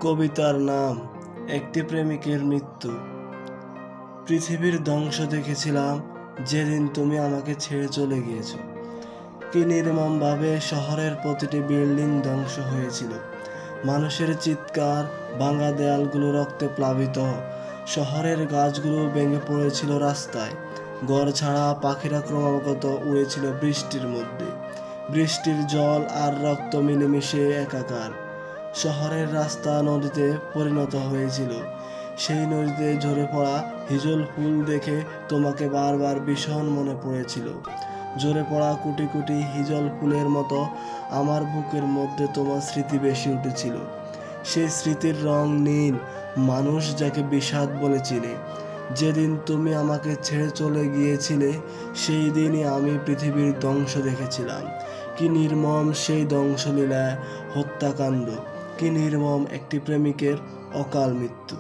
কবিতার নাম একটি প্রেমিকের মৃত্যু। পৃথিবীর ধ্বংস দেখেছিলাম যেদিন তুমি আমাকে ছেড়ে চলে গিয়েছো। কি নির্মমভাবে শহরের প্রতিটি বিল্ডিং ধ্বংস হয়েছিল। মানুষের চিৎকার, ভাঙা দেয়ালগুলো রক্তে প্লাবিত। শহরের গাছগুলো ভেঙে পড়েছিল রাস্তায়। ঘর ছাড়া পাখিরা ক্রমাগত উড়েছিল বৃষ্টির মধ্যে। বৃষ্টির জল আর রক্ত মিলেমিশে একাকার। শহরের রাস্তা নদীতে পরিণত হয়েছিল। সেই নদীতে ঝরে পড়া হিজল ফুল দেখে তোমাকে বারবার ভীষণ মনে পড়েছিল। ঝরে পড়া কোটি কোটি হিজল ফুলের মতো আমার বুকের মধ্যে তোমার স্মৃতি বেশি উঠেছিল। সেই স্মৃতির রং নীল, মানুষ যাকে বিষাদ বলে চিনে। যেদিন তুমি আমাকে ছেড়ে চলে গিয়েছিলে, সেই দিনই আমি পৃথিবীর ধ্বংস দেখেছিলাম। কি নির্মম সেই ধ্বংসলীলা, হত্যাকাণ্ড! কি নির্মম একটি প্রেমিকের অকাল মৃত্যু!